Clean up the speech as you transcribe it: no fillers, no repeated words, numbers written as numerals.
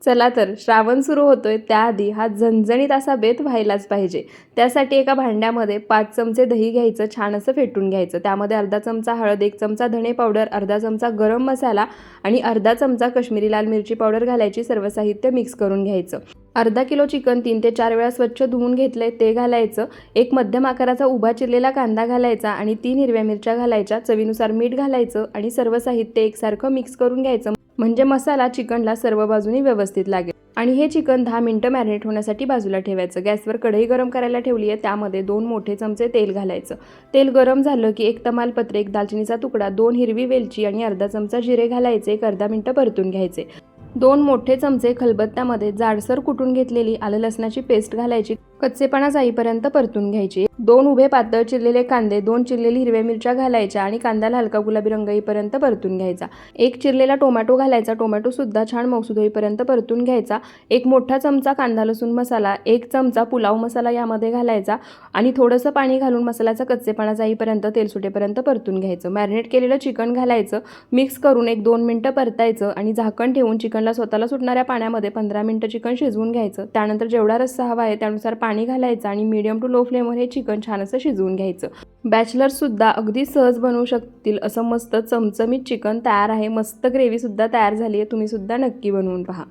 चला तर श्रावण सुरू होतोय त्याआधी हा झणझणीत असा बेत व्हायलाच पाहिजे। त्यासाठी एका भांड्यामध्ये 5 चमचे दही घ्यायचं, छान असं फेटून घ्यायचं। त्यामध्ये अर्धा चमचा हळद, 1 चमचा धणे पावडर, अर्धा चमचा गरम मसाला आणि अर्धा चमचा काश्मीरी लाल मिरची पावडर घालायची। सर्व साहित्य मिक्स करून घ्यायचं। अर्धा किलो चिकन 3 ते 4 वेळा स्वच्छ धुवून घेतले ते घालायचं। एक मध्यम आकाराचा उभा चिरलेला कांदा घालायचा आणि 3 हिरव्या मिरच्या घालायच्या। चवीनुसार मीठ घालायचं आणि सर्व साहित्य एकसारखं मिक्स करून घ्यायचं, म्हणजे मसाला चिकनला सर्व बाजूनी व्यवस्थित लागेल। आणि हे चिकन 10 मिनिटं मॅरिनेट होण्यासाठी बाजूला ठेवायचं। गॅसवर कढई गरम करायला ठेवली आहे, त्यामध्ये 2 मोठे चमचे तेल घालायचं। तेल गरम झालं की 1 तमालपत्र, 1 दालचिनीचा तुकडा, 2 हिरवी वेलची आणि अर्धा चमचा जिरे घालायचे। एक अर्धा मिनिटं परतून घ्यायचे। 2 मोठे चमचे खलबत्त्यामध्ये जाडसर कुटून घेतलेली आलं लसणाची पेस्ट घालायची। कच्चेपणा जाईपर्यंत परतून घ्यायची। 2 उभे पातळ चिरलेले कांदे, 2 चिरलेली हिरव्या मिरच्या घालायच्या आणि कांद्याला हलका गुलाबी रंग येईपर्यंत परतून घ्यायचा। 1 चिरलेला टोमॅटो घालायचा। टोमॅटो सुद्धा छान मऊसूद होईपर्यंत परतून घ्यायचा। 1 मोठा चमचा कांदा लसूण मसाला, 1 चमचा पुलाव मसाला यामध्ये घालायचा आणि थोडंसं पाणी घालून मसाल्याचा कच्चेपणा जाईपर्यंत, तेल सुटेपर्यंत परतून घ्यायचं। मॅरिनेट केलेलं चिकन घालायचं, मिक्स करून 1-2 मिनिटं परतायचं आणि झाकण ठेवून चिकनला स्वतःला सुटणाऱ्या पाण्यामध्ये 15 मिनिटं चिकन शिजवून घ्यायचं। त्यानंतर जेवढा रस्सा हवा आहे त्यानुसार पाणी घालायचं आणि मीडियम टू लो फ्लेमवर हे चिकन छान असं शिजवून घ्यायचं। बॅचलर्स सुद्धा अगदी सहज बनवू शकतील असं मस्त चमचमीत चिकन तयार आहे। मस्त ग्रेव्ही सुद्धा तयार झाली आहे, तुम्ही सुद्धा नक्की बनवून पहा।